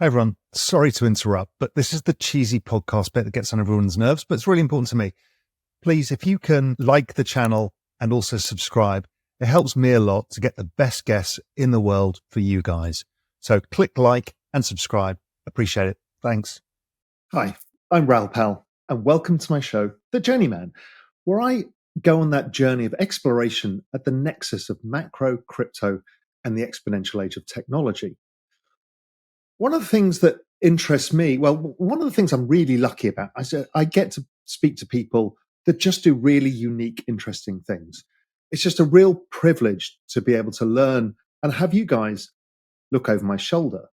Hey everyone, sorry to interrupt, but this is the cheesy podcast bit that gets on everyone's nerves, but it's really important to me. Please, if you can like the channel and also subscribe, it helps me a lot to get the best guests in the world for you guys. So click like and subscribe. Appreciate it. Thanks. Hi, I'm Raoul, and welcome to my show, The Journeyman, where I go on that journey of exploration at the nexus of macro, crypto, and the exponential age of technology. One of the things that interests me, well, one of the things I'm really lucky about, I get to speak to people that just do really unique, interesting things. It's just a real privilege to be able to learn and have you guys look over my shoulder.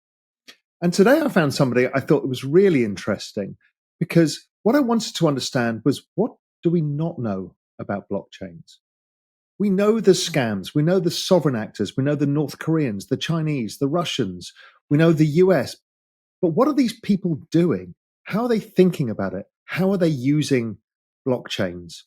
And today I found somebody I thought was really interesting because what I wanted to understand was, what do we not know about blockchains? We know the scams, we know the sovereign actors, we know the North Koreans, the Chinese, the Russians, we know the US. But what are these people doing? How are they thinking about it? How are they using blockchains?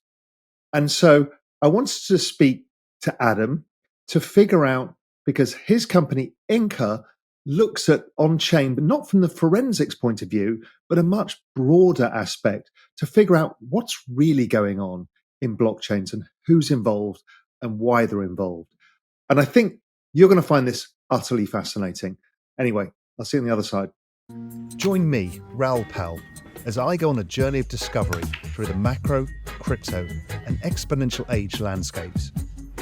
And so I wanted to speak to Adam to figure out, because his company, Inca, looks at on-chain, but not from the forensics point of view, but a much broader aspect to figure out what's really going on in blockchains and who's involved and why they're involved. And I think you're going to find this utterly fascinating. Anyway, I'll see you on the other side. Join me, Raoul, as I go on a journey of discovery through the macro, crypto, and exponential age landscapes.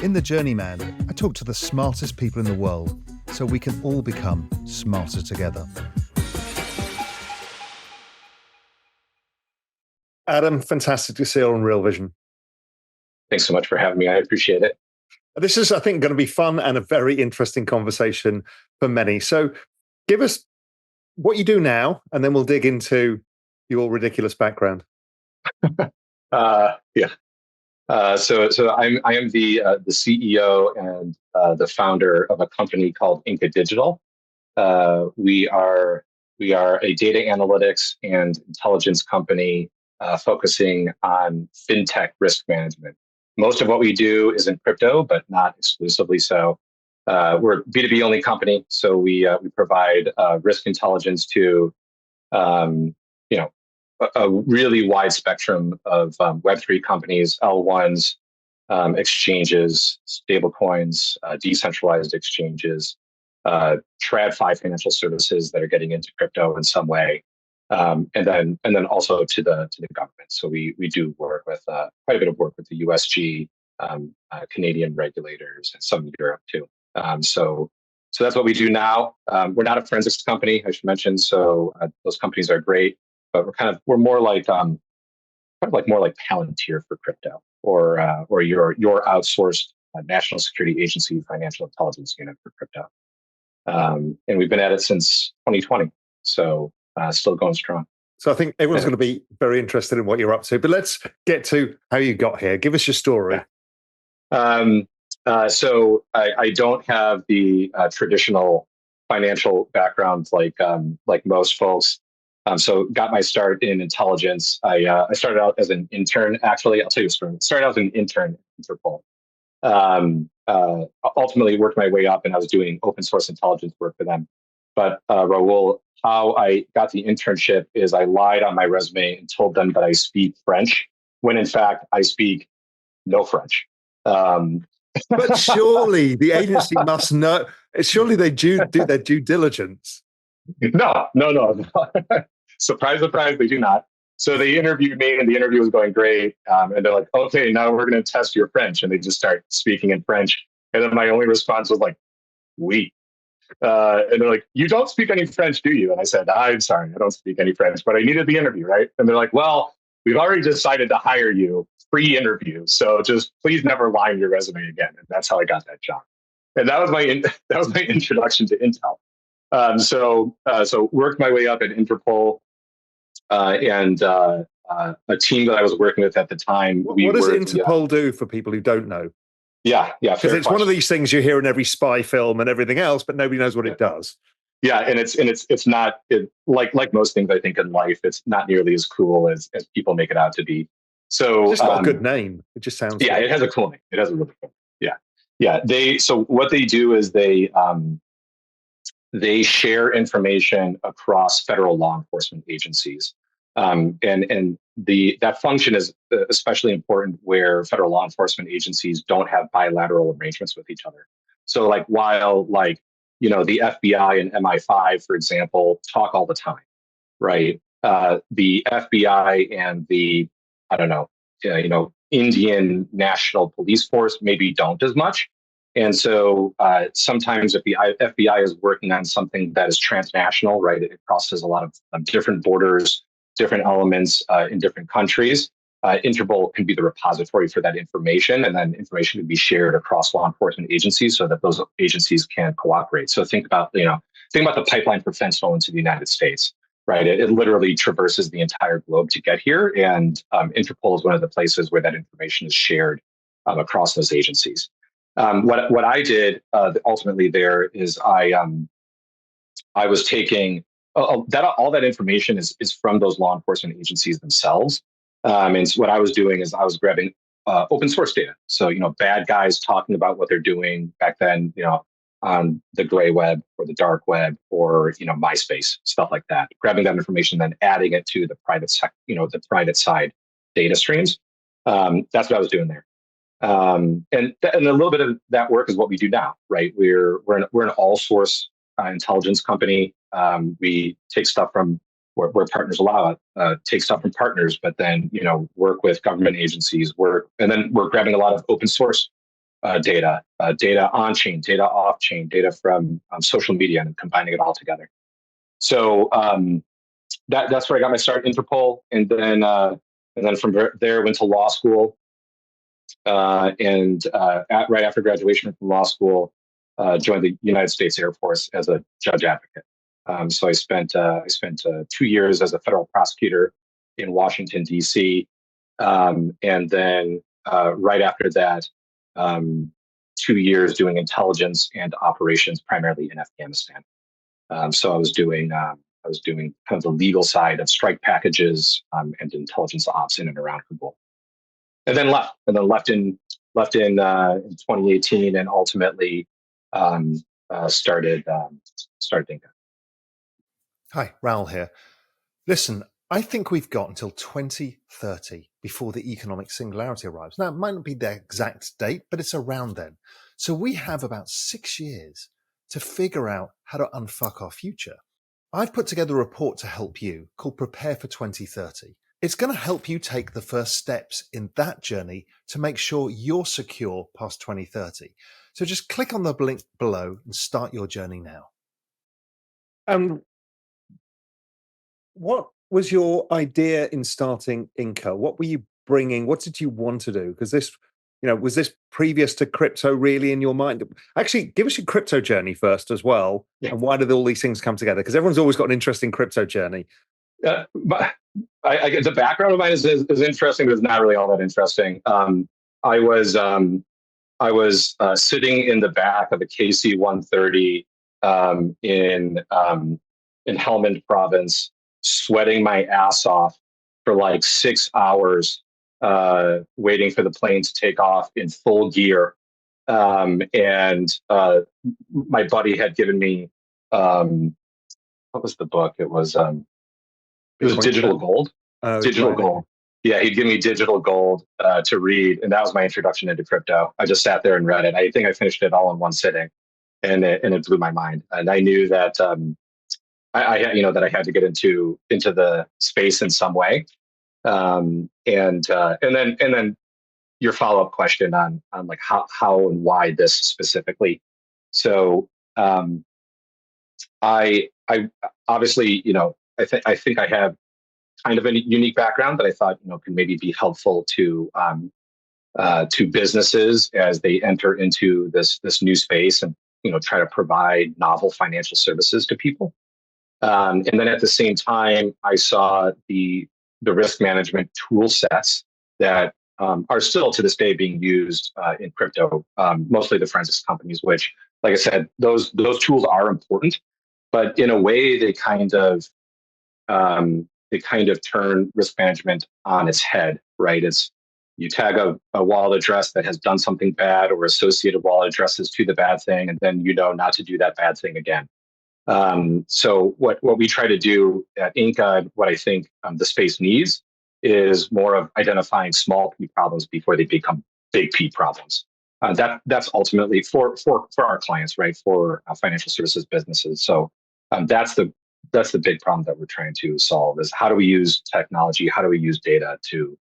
In The Journeyman, I talk to the smartest people in the world so we can all become smarter together. Adam, fantastic to see you on Real Vision. Thanks so much for having me. I appreciate it. This is, I think, going to be fun and a very interesting conversation for many. So give us what you do now, and then we'll dig into your ridiculous background. Yeah. So I am the CEO and the founder of a company called Inca Digital. We are a data analytics and intelligence company focusing on fintech risk management. Most of what we do is in crypto, but not exclusively so. We're a B2B only company, so we provide risk intelligence to a really wide spectrum of Web3 companies, L1s, exchanges, stablecoins, decentralized exchanges, TradFi financial services that are getting into crypto in some way, and then also to the government. So we do work with quite a bit of work with the USG, Canadian regulators, and some in Europe too. So that's what we do now. We're not a forensics company, I should mention. So those companies are great, but we're more like more like Palantir for crypto, or your outsourced national security agency financial intelligence unit for crypto. And we've been at it since 2020, so still going strong. So I think everyone's going to be very interested in what you're up to. But let's get to how you got here. Give us your story. So I don't have the traditional financial background like most folks. So got my start in intelligence. I started out as an intern. Actually, I'll tell you a story. Started out as an intern at Interpol. Ultimately worked my way up, and I was doing open source intelligence work for them. But Raoul, how I got the internship is I lied on my resume and told them that I speak French, when in fact I speak no French. But surely the agency must know. Surely they do their due diligence. No. Surprise, surprise, they do not. So they interviewed me, and the interview was going great. And they're like, okay, now we're going to test your French. And they just start speaking in French. And then my only response was like, oui. And they're like, you don't speak any French, do you? And I said, I'm sorry, I don't speak any French, but I needed the interview, right? And they're like, well, we've already decided to hire you pre-interview, so just please never lie in your resume again. And that's how I got that job. And that was my introduction to Intel. So worked my way up at Interpol, and a team that I was working with at the time. What does Interpol do for people who don't know? Yeah. Because it's one of these things you hear in every spy film and everything else, but nobody knows what it does. Yeah, and it's not like most things I think in life. It's not nearly as cool as people make it out to be. So it's just got a good name. It just sounds. Yeah, good. It has a cool name. It has a really cool name. Yeah. So what they do is they they share information across federal law enforcement agencies. And that function is especially important where federal law enforcement agencies don't have bilateral arrangements with each other. So like while like, the FBI and MI5, for example, talk all the time, right? The FBI and the, I don't know, Indian National Police Force maybe don't as much. And so sometimes if the FBI is working on something that is transnational, right, it crosses a lot of different borders, different elements in different countries. Interpol can be the repository for that information, and then information can be shared across law enforcement agencies so that those agencies can cooperate. So think about the pipeline for fentanyl into the United States, right? It literally traverses the entire globe to get here, and Interpol is one of the places where that information is shared across those agencies. What I did ultimately there is I was taking all that information is from those law enforcement agencies themselves. And so what I was doing is I was grabbing open source data. So, bad guys talking about what they're doing back then, on the gray web or the dark web or, MySpace, stuff like that, grabbing that information, then adding it to the private side data streams. That's what I was doing there. And a little bit of that work is what we do now, right? We're an all source intelligence company. We take stuff from where partners allow it, take stuff from partners, but then work with government agencies. And then we're grabbing a lot of open source data, data on chain, data off chain, data from social media, and combining it all together. So that's where I got my start in Interpol, and then from there went to law school. And right after graduation from law school, joined the United States Air Force as a judge advocate. So I spent 2 years as a federal prosecutor in Washington, D.C. And then right after that, 2 years doing intelligence and operations, primarily in Afghanistan. So I was doing kind of the legal side of strike packages and intelligence ops in and around Kabul. And then left in 2018, and ultimately started Inca. Hi, Raoul here. Listen, I think we've got until 2030 before the economic singularity arrives. Now, it might not be the exact date, but it's around then. So we have about 6 years to figure out how to unfuck our future. I've put together a report to help you called Prepare for 2030. It's going to help you take the first steps in that journey to make sure you're secure past 2030. So just click on the link below and start your journey now. What was your idea in starting Inca? What were you bringing? What did you want to do? Because this, was this previous to crypto really in your mind? Actually, give us your crypto journey first as well. Yeah. And why did all these things come together? Because everyone's always got an interesting crypto journey. But the background of mine is interesting, but it's not really all that interesting. I was sitting in the back of a KC-130 in Helmand province, sweating my ass off for like 6 hours, waiting for the plane to take off in full gear. And my buddy had given me what was the book? It was Digital Gold. Digital Gold. Yeah, he'd give me Digital Gold to read, and that was my introduction into crypto. I just sat there and read it. I think I finished it all in one sitting, and it blew my mind. And I knew that I had to get into the space in some way. And then your follow-up question on like how and why this specifically. So I obviously I think I have kind of a unique background that I thought can maybe be helpful to businesses as they enter into this new space and try to provide novel financial services to people. And then at the same time, I saw the risk management tool sets that are still to this day being used in crypto, mostly the forensics companies, which, like I said, those tools are important, but in a way they kind of turn risk management on its head, right? It's you tag a wallet address that has done something bad or associated wallet addresses to the bad thing, and then not to do that bad thing again. So what we try to do at Inca, what I think the space needs is more of identifying small P problems before they become big P problems. That's ultimately for our clients, right? For financial services businesses. So that's the big problem that we're trying to solve is how do we use technology? How do we use data to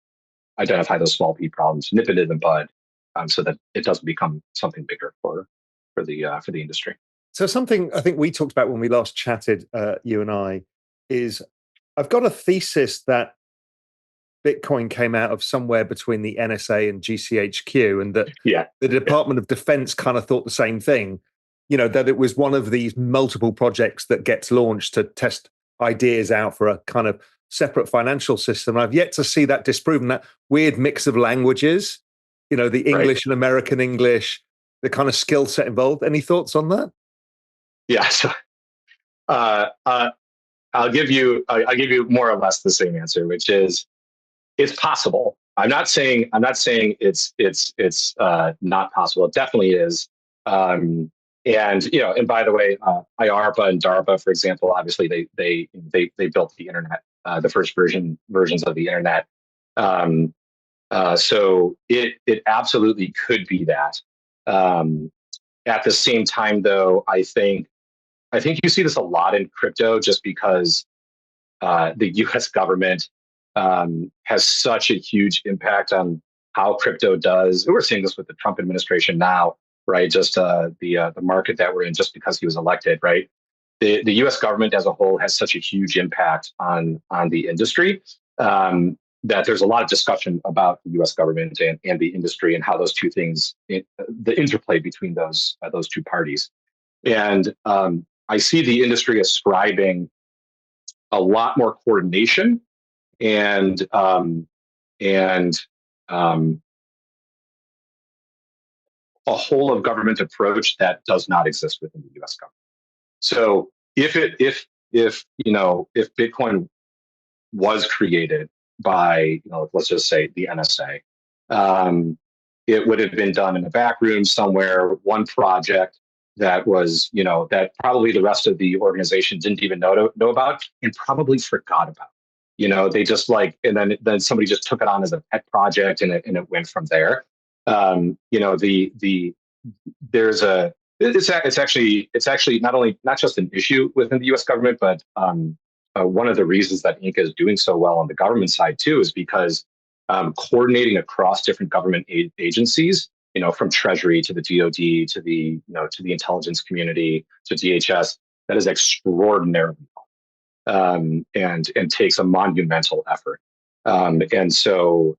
identify those small P problems, nip it in the bud, so that it doesn't become something bigger for the industry. So something I think we talked about when we last chatted, you and I, is I've got a thesis that Bitcoin came out of somewhere between the NSA and GCHQ, and that the Department of Defense kind of thought the same thing, that it was one of these multiple projects that gets launched to test ideas out for a kind of separate financial system. I've yet to see that disproven, that weird mix of languages, the English and American English, the kind of skill set involved. Any thoughts on that? Yeah. So, I'll give you more or less the same answer, which is it's possible. I'm not saying it's not possible. It definitely is. And by the way, IARPA and DARPA, for example, obviously they built the internet, the first versions of the internet. So it absolutely could be that. At the same time, though, I think you see this a lot in crypto, just because the U.S. government has such a huge impact on how crypto does. We're seeing this with the Trump administration now, right? Just the market that we're in, just because he was elected, right? The U.S. government as a whole has such a huge impact on the industry that there's a lot of discussion about the U.S. government and the industry and how those two things, the interplay between those two parties. And I see the industry ascribing a lot more coordination and a whole of government approach that does not exist within the U.S. government. So if Bitcoin was created by, let's just say the NSA, it would have been done in a back room somewhere, one project that was, that probably the rest of the organization didn't even know about and probably forgot about. They just and then somebody just took it on as a pet project and it went from there. It's actually not just an issue within the U.S. government, but one of the reasons that Inca is doing so well on the government side too is because coordinating across different government agencies, from Treasury to the DoD to the intelligence community to DHS, that is extraordinarily hard, and takes a monumental effort. And so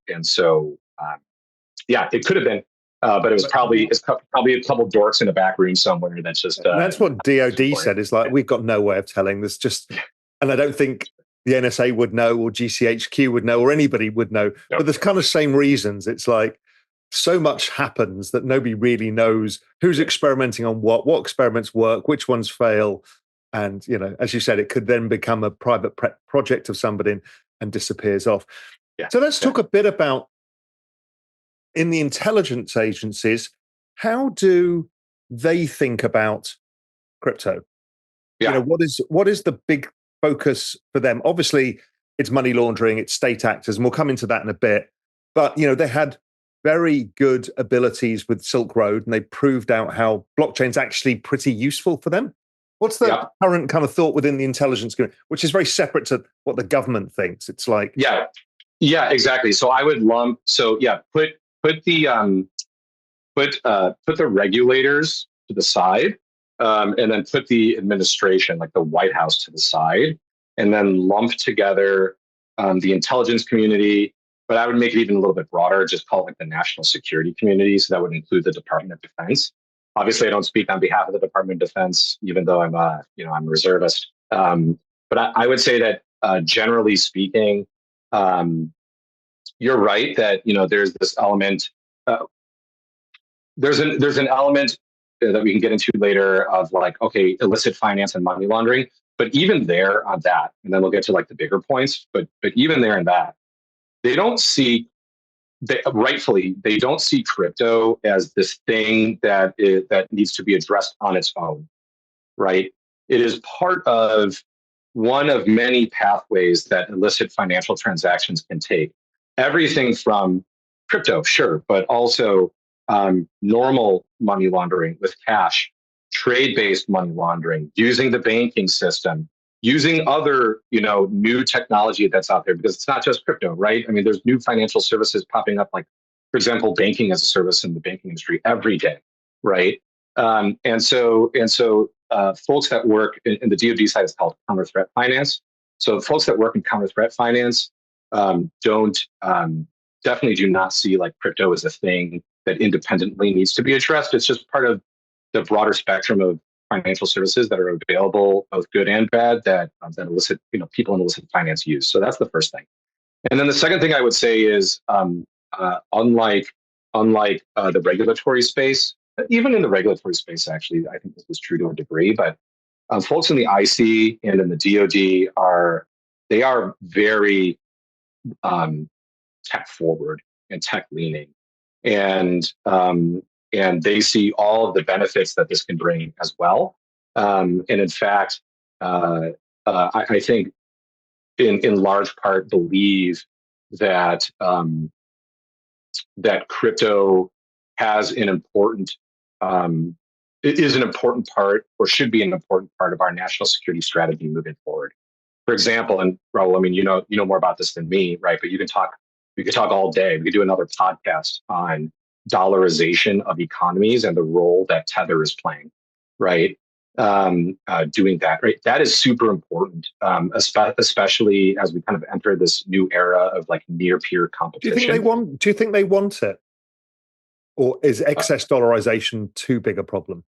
it could have been. But it's probably a couple dorks in a back room somewhere that's just. That's what DoD said. Is like, we've got no way of telling. There's just, and I don't think the NSA would know, or GCHQ would know, or anybody would know. Nope. But there's kind of same reasons. It's like so much happens that nobody really knows who's experimenting on what experiments work, which ones fail, and as you said, it could then become a private project of somebody and disappears off. Yeah. So let's talk a bit about, in the intelligence agencies, how do they think about crypto? Yeah. What is the big focus for them? Obviously, it's money laundering, it's state actors, and we'll come into that in a bit. But they had very good abilities with Silk Road, and they proved out how blockchain's actually pretty useful for them. What's the current kind of thought within the intelligence community, which is very separate to what the government thinks? It's like yeah, exactly. So I would put the regulators to the side, and then put the administration, like the White House, to the side, and then lump together the intelligence community. But I would make it even a little bit broader, just call it like the national security community. So that would include the Department of Defense. Obviously, I don't speak on behalf of the Department of Defense, even though I'm a reservist. But I would say that generally speaking, you're right that there's this element. There's an element that we can get into later of illicit finance and money laundering. But even there on that, and then we'll get to the bigger points. But even there in that, they don't see crypto as this thing that needs to be addressed on its own, right? it is part of one of many pathways that illicit financial transactions can take. Everything from crypto, sure, but also normal money laundering with cash, trade-based money laundering, using the banking system, using other, new technology that's out there, because it's not just crypto, right? I mean, there's new financial services popping up, like, for example, banking as a service in the banking industry every day, right? And so folks that work in the DoD side is called counter threat finance. So folks that work in counter threat finance don't definitely do not see like crypto as a thing that independently needs to be addressed. It's just part of the broader spectrum of financial services that are available, both good and bad, that illicit, people in illicit finance use. So that's the first thing. And then the second thing I would say is, unlike the regulatory space, even in the regulatory space, actually, I think this is true to a degree, but folks in the IC and in the DoD are very tech forward and tech leaning, and they see all of the benefits that this can bring as well. And in fact, I think in large part believe that that crypto has an important it is an important part, or should be an important part of our national security strategy moving forward. For example, and Raoul, I mean, you know more about this than me, right? But we could talk all day. We could do another podcast on dollarization of economies and the role that Tether is playing, right? Doing that, right? That is super important, especially as we kind of enter this new era of like near peer competition. Do you think they want it, or is excess dollarization too big a problem,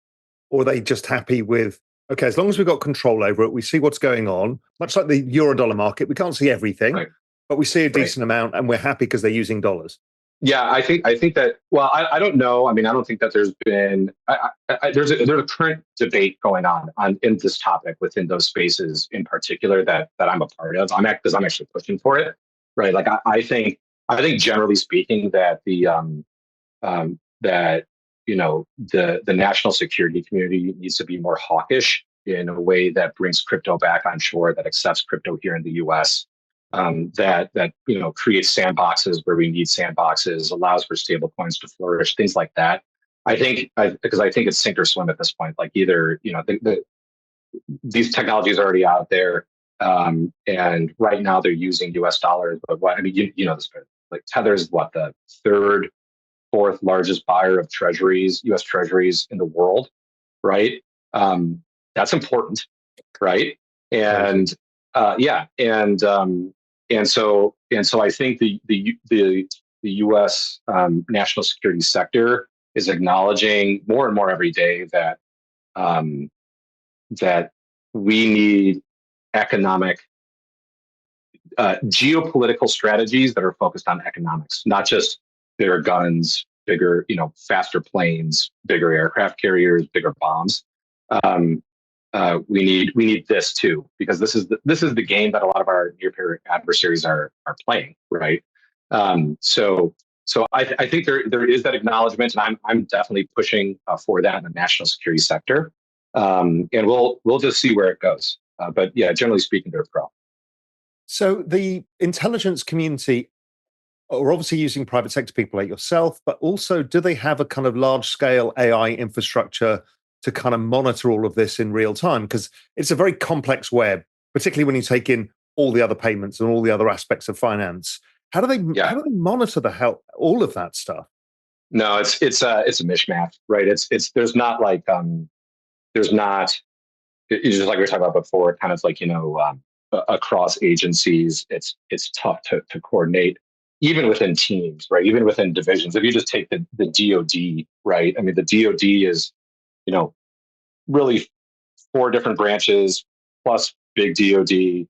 or are they just happy with, okay, as long as we've got control over it, we see what's going on, much like the euro-dollar market, we can't see everything, right, but we see a decent amount, and we're happy because they're using dollars. Yeah, I think that. Well, I don't know. I mean, I don't think that there's been. There's a current debate going on in this topic within those spaces in particular that I'm a part of. Because I'm actually pushing for it, right? Like I think generally speaking that that the national security community needs to be more hawkish in a way that brings crypto back on shore, that accepts crypto here in the U.S. That creates sandboxes where we need sandboxes, allows for stablecoins to flourish, things like that. Because I think it's sink or swim at this point. Like either these technologies are already out there, and right now they're using U.S. dollars. But what I mean, this, like Tether is what, the third, fourth largest buyer of treasuries, U.S. treasuries in the world, right? That's important, right? And and so I think the U.S. National security sector is acknowledging more and more every day that that we need economic geopolitical strategies that are focused on economics, not just bigger guns, bigger, faster planes, bigger aircraft carriers, bigger bombs. We need this too, because this is the game that a lot of our near-peer adversaries are playing, right? So I think there is that acknowledgement, and I'm definitely pushing for that in the national security sector, and we'll just see where it goes. But yeah, generally speaking, they're pro. So the intelligence community are obviously using private sector people like yourself, but also do they have a kind of large-scale AI infrastructure to kind of monitor all of this in real time? Because it's a very complex web, particularly when you take in all the other payments and all the other aspects of finance. How do they monitor all of that stuff? No, it's a mishmash, right? It's there's not like it's just like we were talking about before, kind of like across agencies, it's tough to coordinate, even within teams, right? Even within divisions. If you just take the DoD, right? I mean, the DoD is really 4 different branches plus big DoD,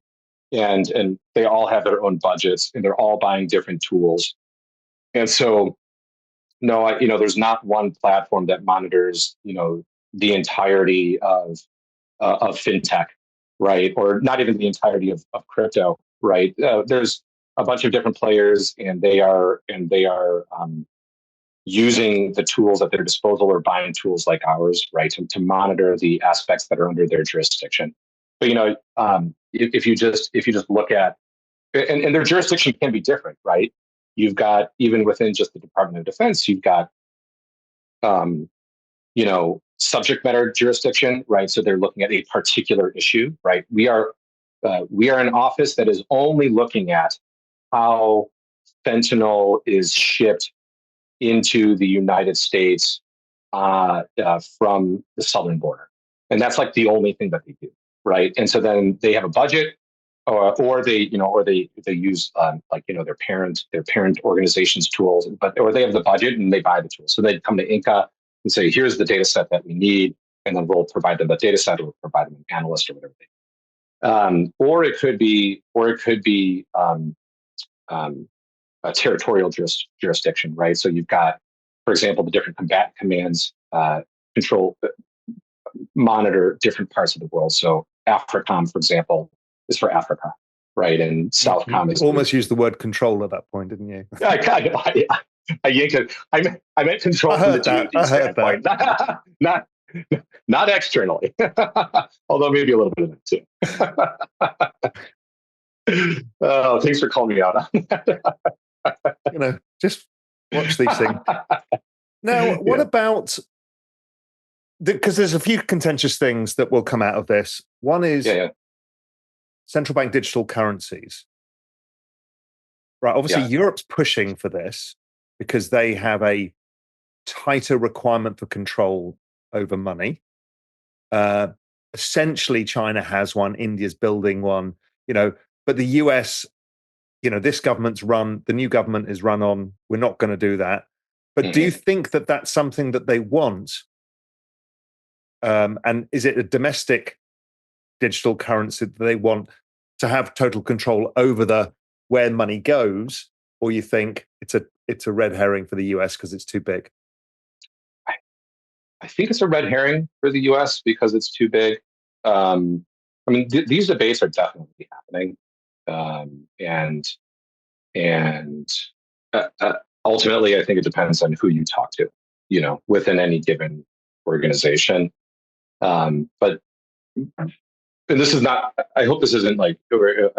and they all have their own budgets, and they're all buying different tools. And so, no, there's not one platform that monitors, the entirety of fintech, right? Or not even the entirety of crypto, right? There's a bunch of different players, and they are using the tools at their disposal or buying tools like ours, right, to monitor the aspects that are under their jurisdiction. But if you just look at and their jurisdiction can be different, right? You've got, even within just the Department of Defense, you've got subject matter jurisdiction, right? So they're looking at a particular issue, right? We are an office that is only looking at how fentanyl is shipped into the United States from the southern border, and that's like the only thing that they do, right? And so then they have a budget, or they use their parent organization's tools, or they have the budget and they buy the tools. So they come to Inca and say, here's the data set that we need, and then we'll provide them the data set, or we'll provide them an analyst or whatever. Or it could be a territorial jurisdiction, right? So you've got, for example, the different combatant commands monitor different parts of the world. So AFRICOM, for example, is for Africa, right? And Southcom is almost used the word control at that point, didn't you? I kind of, I yanked it. I meant control from the DoD standpoint, not externally, although maybe a little bit of that too. Oh, thanks for calling me out on that. Just watch these things. Now, what about, because there's a few contentious things that will come out of this. One is central bank digital currencies. Right, obviously Europe's pushing for this because they have a tighter requirement for control over money. Essentially, China has one, India's building one, but the US, this government's the new government is run on, we're not going to do that. But do you think that that's something that they want? And is it a domestic digital currency that they want to have total control over where money goes, or you think it's a red herring for the US because it's too big? I think it's a red herring for the US because it's too big. These debates are definitely happening, and ultimately, I think it depends on who you talk to, within any given organization. But and this is not, I hope this isn't I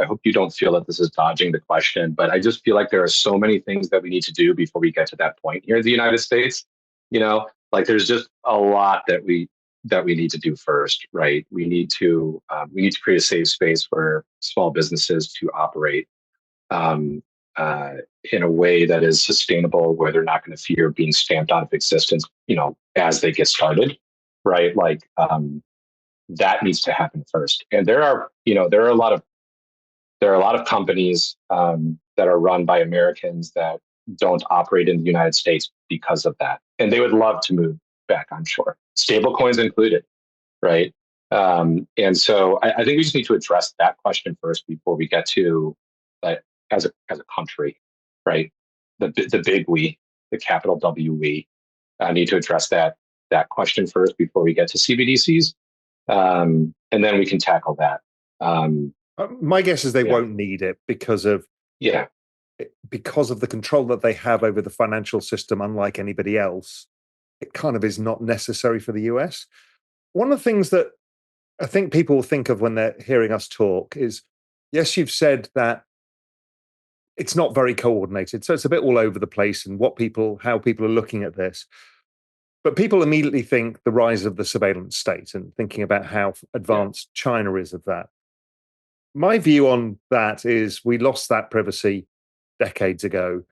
hope you don't feel that this is dodging the question, but I just feel like there are so many things that we need to do before we get to that point here in the United States. There's just a lot that we need to do first, right? We need to create a safe space for small businesses to operate in a way that is sustainable, where they're not going to fear being stamped out of existence, as they get started, right? That needs to happen first. And there are a lot of companies that are run by Americans that don't operate in the United States because of that, and they would love to move back onshore, stablecoins included, right? And so I think we just need to address that question first before we get to as a country, right? The big we, the capital W we, need to address that question first before we get to CBDCs. And then we can tackle that. My guess is they won't need it because of the control that they have over the financial system, unlike anybody else. It kind of is not necessary for the US. One of the things that I think people think of when they're hearing us talk is, yes, you've said that it's not very coordinated, so it's a bit all over the place and how people are looking at this. But people immediately think the rise of the surveillance state and thinking about how advanced China is of that. My view on that is we lost that privacy decades ago.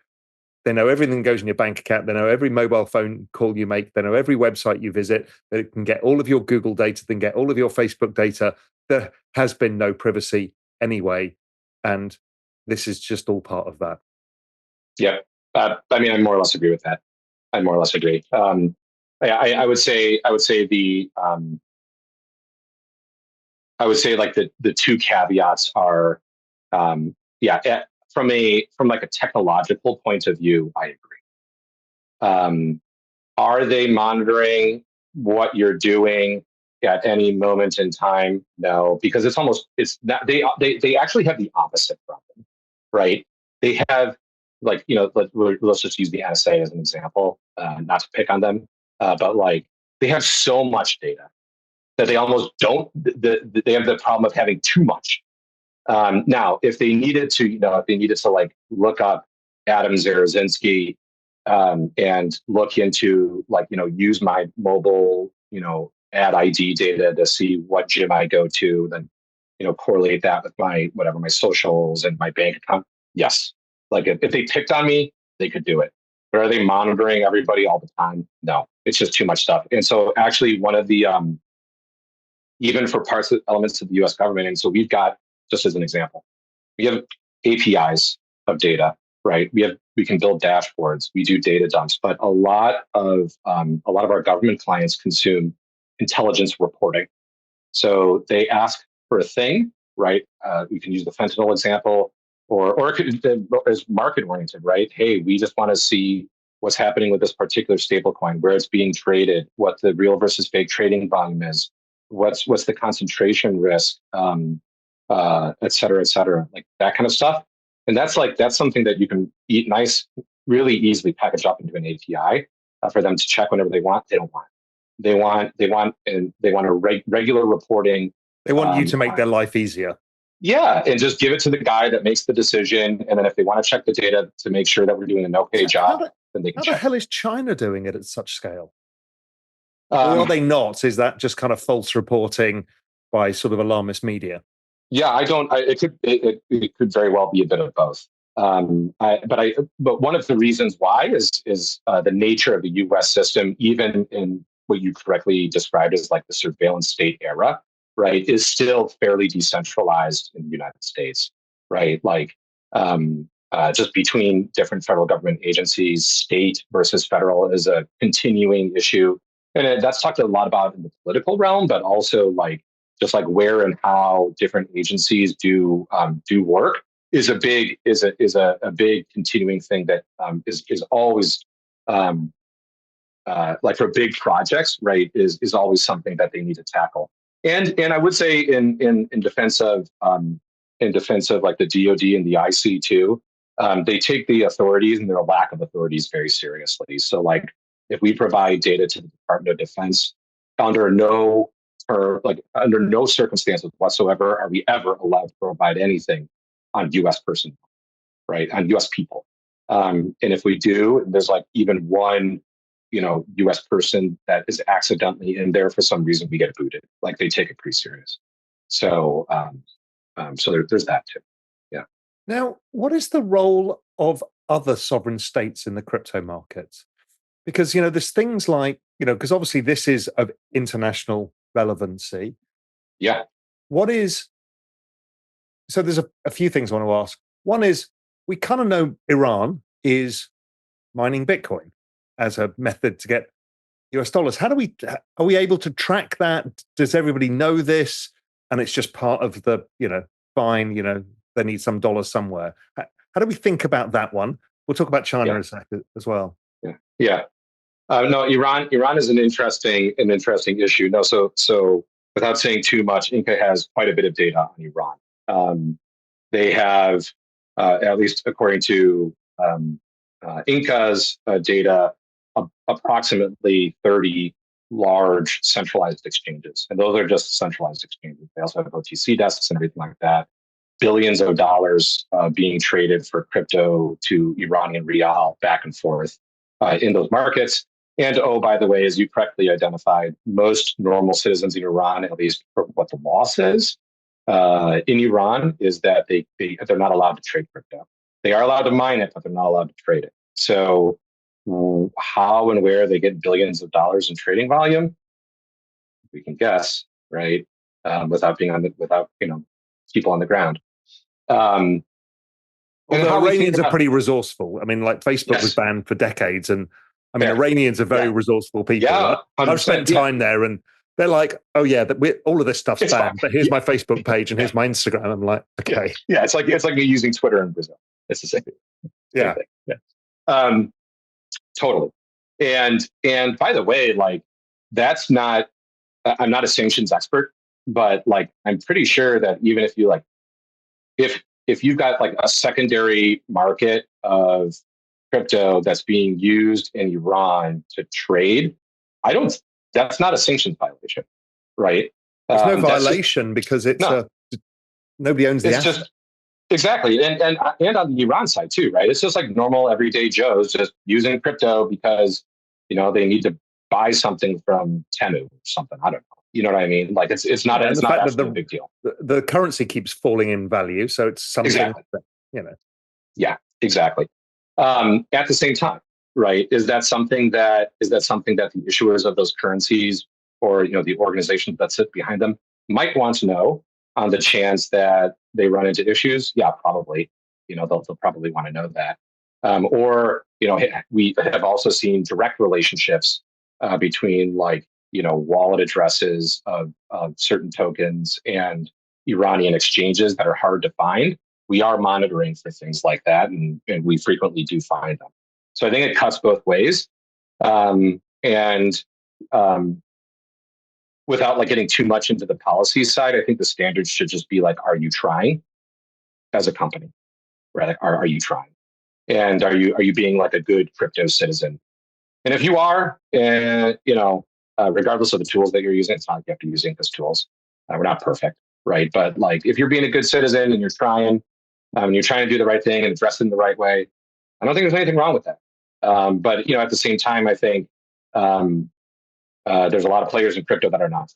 They know everything that goes in your bank account. They know every mobile phone call you make. They know every website you visit. They can get all of your Google data. They can get all of your Facebook data. There has been no privacy anyway. And this is just all part of that. Yeah. I more or less agree with that. I more or less agree. I would say the the two caveats are, from a technological point of view, I agree. Are they monitoring what you're doing at any moment in time? No, because it's not, they actually have the opposite problem, right? They have like, let's just use the NSA as an example, not to pick on them, but like they have so much data that they almost don't. They have the problem of having too much. Now, if they needed to, like look up Adam Zarazinski and look into like, use my mobile, ad ID data to see what gym I go to, then, correlate that with my socials and my bank account. Yes. Like if they picked on me, they could do it. But are they monitoring everybody all the time? No, it's just too much stuff. And so actually one of the, even for elements of the US government, and so we've got, just as an example, we have APIs of data, right? We can build dashboards, we do data dumps, but a lot of our government clients consume intelligence reporting. So they ask for a thing, right? We can use the fentanyl example, or it could is market oriented, right? Hey, we just want to see what's happening with this particular stablecoin, where it's being traded, what the real versus fake trading volume is, what's the concentration risk, et cetera, like that kind of stuff. And that's something that you can really easily package up into an API for them to check whenever they want. They don't want. They want a regular reporting. They want you to make their life easier. Yeah, and just give it to the guy that makes the decision. And then if they want to check the data to make sure that we're doing an okay job, then they can check. How the hell is China doing it at such scale? Or are they not? Is that just kind of false reporting by sort of alarmist media? Yeah, it could very well be a bit of both. But one of the reasons why is the nature of the U.S. system, even in what you correctly described as like the surveillance state era, right, is still fairly decentralized in the United States, right? Like just between different federal government agencies, state versus federal is a continuing issue, and that's talked a lot about in the political realm, but also like just like where and how different agencies do work is a big continuing thing that is always like for big projects, right? Is always something that they need to tackle. And I would say in defense of like the DoD and the IC too, they take the authorities and their lack of authorities very seriously. So like if we provide data to the Department of Defense, under no circumstances whatsoever are we ever allowed to provide anything on U.S. personnel, right? On U.S. people. And if we do, there's like even one, U.S. person that is accidentally in there for some reason, we get booted. Like they take it pretty serious. So, there's that too. Yeah. Now, what is the role of other sovereign states in the crypto markets? Because, there's things like, because obviously this is of international relevancy. Yeah. So there's a few things I want to ask. One is, we kind of know Iran is mining Bitcoin as a method to get US dollars. Are we able to track that? Does everybody know this? And it's just part of the, fine, they need some dollars somewhere. How do we think about that one? We'll talk about China in a second as well. Yeah. No, Iran is an interesting issue. No, so without saying too much, Inca has quite a bit of data on Iran. They have, at least according to Inca's data, approximately 30 large centralized exchanges, and those are just centralized exchanges. They also have OTC desks and everything like that. Billions of dollars being traded for crypto to Iranian rial back and forth in those markets. And by the way, as you correctly identified, most normal citizens in Iran, at least for what the law says in Iran, is that they're not allowed to trade crypto. They are allowed to mine it, but they're not allowed to trade it. So how and where they get billions of dollars in trading volume, we can guess, right? Without people on the ground. Well, the Iranians are pretty resourcul. I mean, like Facebook was banned for decades, and I mean, Iranians are very resourceful people. Yeah, I've spent time there, and they're like, "Oh yeah, all of this stuff's banned, but here's my Facebook page and here's my Instagram." I'm like, "Okay, yeah, it's like me using Twitter in Brazil. It's the same thing. Yeah. Totally. And by the way, like that's not. I'm not a sanctions expert, but like I'm pretty sure that even if you like, if you've got like a secondary market of crypto that's being used in Iran to trade, that's not a sanctions violation, right? There's no That's just, violation because no, nobody owns the it's asset. just, exactly. And on the Iran side too, right? It's just like normal everyday Joes just using crypto because, they need to buy something from Temu or something. I don't know. You know what I mean? Like it's not actually a big deal. The currency keeps falling in value, so it's something Exactly. that, Yeah, exactly. At the same time, right? Is that something that the issuers of those currencies or the organizations that sit behind them might want to know on the chance that they run into issues? Yeah, probably. They'll probably want to know that. Or we have also seen direct relationships between wallet addresses of certain tokens and Iranian exchanges that are hard to find. We are monitoring for things like that, and we frequently do find them. So I think it cuts both ways. And without getting too much into the policy side, I think the standards should just be are you trying as a company, right? Are you trying? And are you being a good crypto citizen? And if you are, regardless of the tools that you're using, it's not like you have to use Inca's tools. We're not perfect, right? But if you're being a good citizen and you're trying to do the right thing and address it in the right way, I don't think there's anything wrong with that. But at the same time, I think there's a lot of players in crypto that are not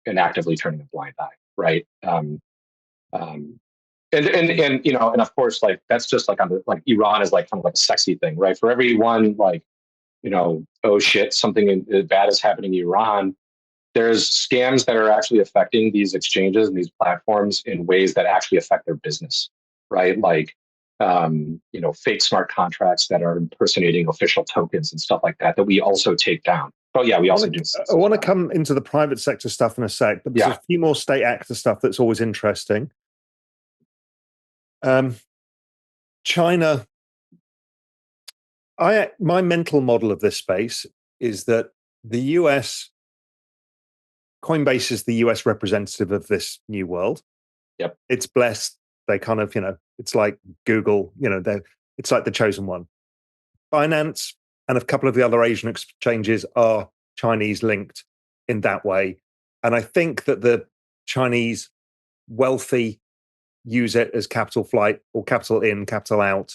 and actively turning a blind eye, right? And of course, that's just Iran is kind of a sexy thing, right? For everyone oh shit, something bad is happening in Iran, there's scams that are actually affecting these exchanges and these platforms in ways that actually affect their business, right? Fake smart contracts that are impersonating official tokens and stuff like that we also take down. Oh yeah, we also do. I want to come into the private sector stuff in a sec, but there's a few more state actor stuff that's always interesting. China. My mental model of this space is that the US, Coinbase is the US representative of this new world. Yep. It's blessed. They kind of, it's like Google, it's like the chosen one. Binance and a couple of the other Asian exchanges are Chinese linked in that way. And I think that the Chinese wealthy use it as capital flight or capital in, capital out.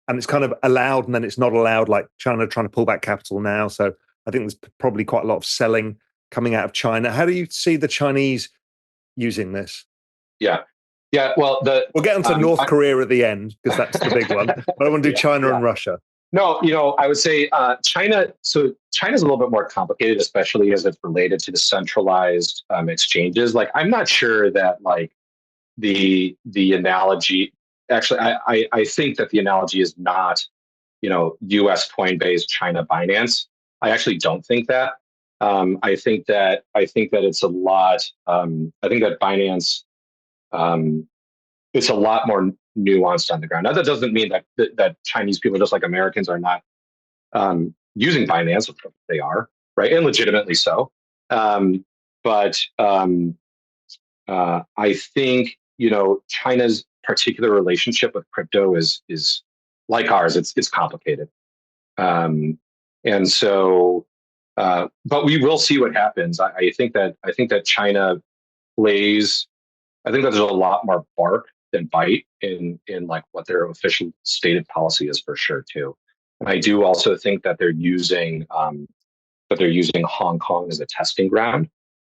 And it's kind of allowed and then it's not allowed, like China trying to pull back capital now. So I think there's probably quite a lot of selling coming out of China. How do you see the Chinese using this? Yeah. Well, we'll get into North Korea at the end because that's the big one. But I want to do China and Russia. No, I would say China. So China's a little bit more complicated, especially as it's related to the centralized exchanges. I'm not sure that the analogy. Actually, I think that the analogy is not, U.S. Coinbase, China Binance. I actually don't think that. I think that it's a lot. I think that Binance, it's a lot more nuanced on the ground. Now that doesn't mean that Chinese people, just like Americans, are not using Binance. They are, right, and legitimately so. But I think China's particular relationship with crypto is like ours. It's complicated, and so. But we will see what happens. I think that China plays. I think that there's a lot more bark than bite in what their official stated policy is for sure too. And I do also think that they're using Hong Kong as a testing ground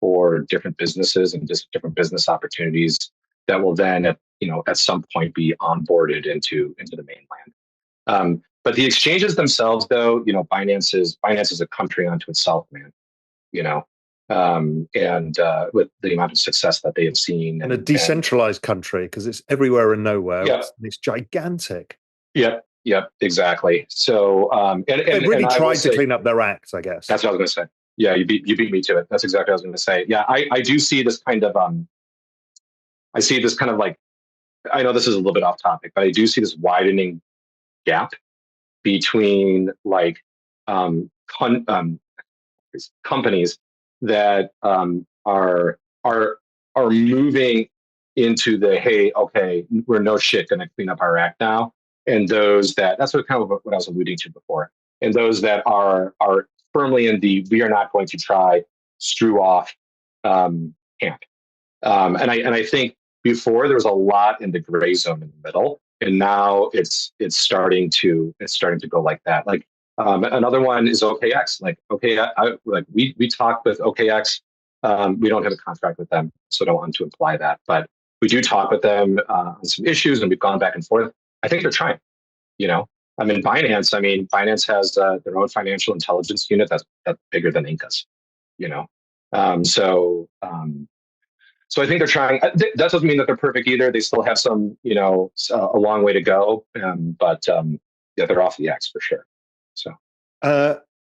for different businesses and just different business opportunities that will then at some point be onboarded into the mainland. But the exchanges themselves, though, Binance is a country unto itself, man. And with the amount of success that they have seen, and a decentralized country because it's everywhere and nowhere. Yeah. It's gigantic. Yep, exactly. So they really tried to clean up their act, I guess. That's what I was going to say. Yeah, you beat me to it. That's exactly what I was going to say. Yeah, I do see this kind of I see this kind of I know this is a little bit off topic, but I do see this widening gap between companies that are moving into the, hey, okay, we're no shit going to clean up our act now, and those that's what kind of what I was alluding to before, and those that are firmly in the we are not going to try screw off camp. And I think before there was a lot in the gray zone in the middle, and now it's starting to go like that. Like another one is OKX. Like like we talk with OKX. We don't have a contract with them, so I don't want to imply that, but we do talk with them on some issues, and we've gone back and forth. I think they're trying. You know, Binance has their own financial intelligence unit that's bigger than Inca's. You know, so. So I think they're trying. That doesn't mean that they're perfect either. They still have some, a long way to go. But yeah, they're off the X for sure. So,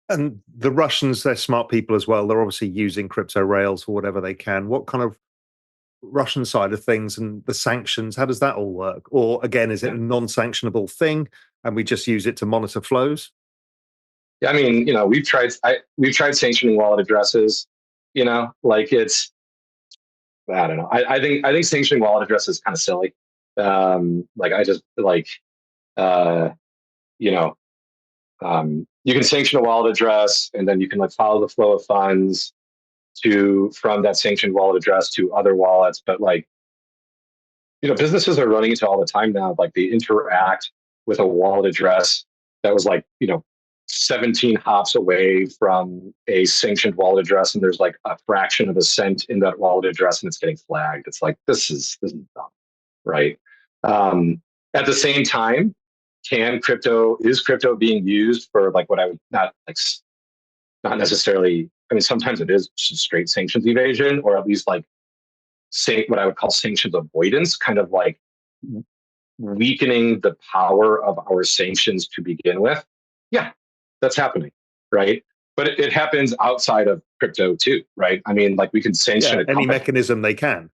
and the Russians, they're smart people as well. They're obviously using crypto rails for whatever they can. What kind of Russian side of things and the sanctions? How does that all work? Or again, is it a non-sanctionable thing, and we just use it to monitor flows? Yeah, I mean, we've tried sanctioning wallet addresses. Like it's. I don't know. I think sanctioning wallet address is kind of silly. Like I just like, you know, you can sanction a wallet address, and then you can like follow the flow of funds from that sanctioned wallet address to other wallets. But like, businesses are running into all the time now. Like they interact with a wallet address that was like, 17 hops away from a sanctioned wallet address, and there's like a fraction of a cent in that wallet address, and it's getting flagged. It's like this is dumb, right? At the same time, is crypto being used for like what I would not necessarily? I mean, sometimes it is just straight sanctions evasion, or at least like what I would call sanctions avoidance, kind of like weakening the power of our sanctions to begin with. Yeah, that's happening, right? But it happens outside of crypto too, right? I mean, like we can sanction any mechanism they can.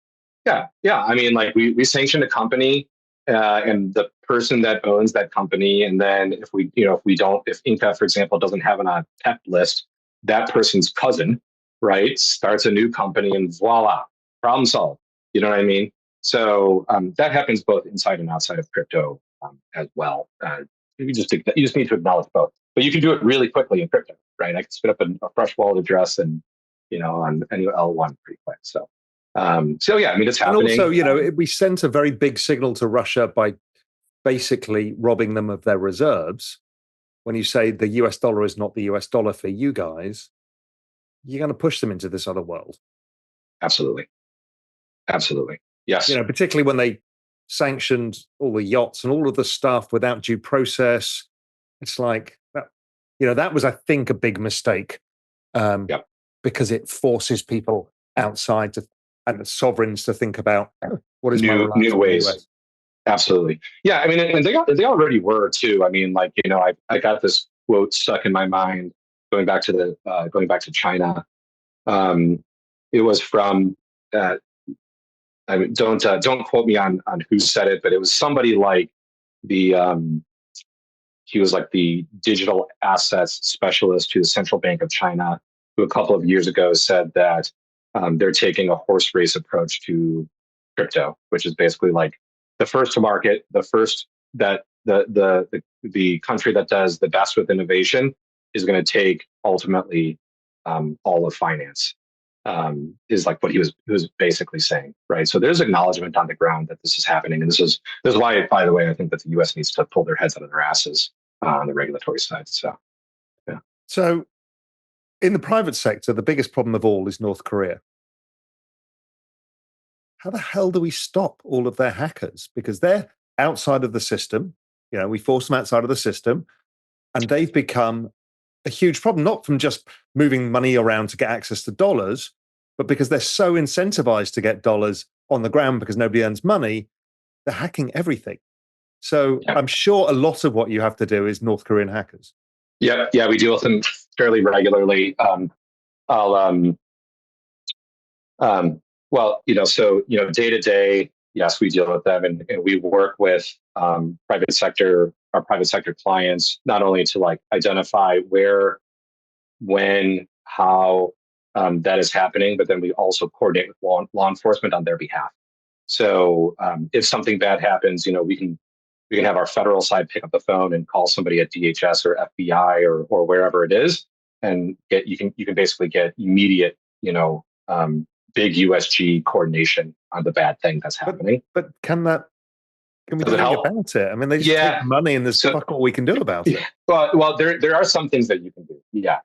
Yeah. I mean, like we sanction a company and the person that owns that company, and then if Inca, for example, doesn't have an on PEP list, that person's cousin, right, starts a new company, and voila, problem solved. You know what I mean? So that happens both inside and outside of crypto as well. You just need to acknowledge both, but you can do it really quickly in crypto, right? I can spin up a fresh wallet address and on any L1 pretty quick. So yeah, I mean it's happening. And also, we sent a very big signal to Russia by basically robbing them of their reserves. When you say the US dollar is not the US dollar for you guys, you're going to push them into this other world. Absolutely. Yes. Particularly when they sanctioned all the yachts and all of the stuff without due process. It's like that. That was, I think, a big mistake because it forces people outside and the sovereigns to think about what is new ways. Absolutely. Yeah. I mean, and they already were too. I mean, like, I got this quote stuck in my mind going back to China. It was from I mean, don't quote me on who said it, but it was somebody like he was like the digital assets specialist to the Central Bank of China, who a couple of years ago said that they're taking a horse race approach to crypto, which is basically like the first to market, the first that the country that does the best with innovation is going to take ultimately all of finance. Is like what he was basically saying, right? So there's acknowledgement on the ground that this is happening, and this is why, by the way, I think that the U.S. needs to pull their heads out of their asses on the regulatory side. So, yeah. So, in the private sector, the biggest problem of all is North Korea. How the hell do we stop all of their hackers? Because they're outside of the system. We force them outside of the system, and they've become a huge problem, not from just moving money around to get access to dollars, but because they're so incentivized to get dollars on the ground because nobody earns money, they're hacking everything. So I'm sure a lot of what you have to do is North Korean hackers. Yeah, we deal with them fairly regularly. Well, day to day, yes, we deal with them, and we work with our private sector clients, not only to like identify where, when, how that is happening, but then we also coordinate with law enforcement on their behalf. So if something bad happens, we can We can have our federal side pick up the phone and call somebody at DHS or FBI or wherever it is, and you can basically get immediate, big USG coordination on the bad thing that's happening. But can we Does do it anything help? about it? I mean, they just Yeah. take money, and there's fuck all we can do about it. Well, there are some things that you can do. Yeah.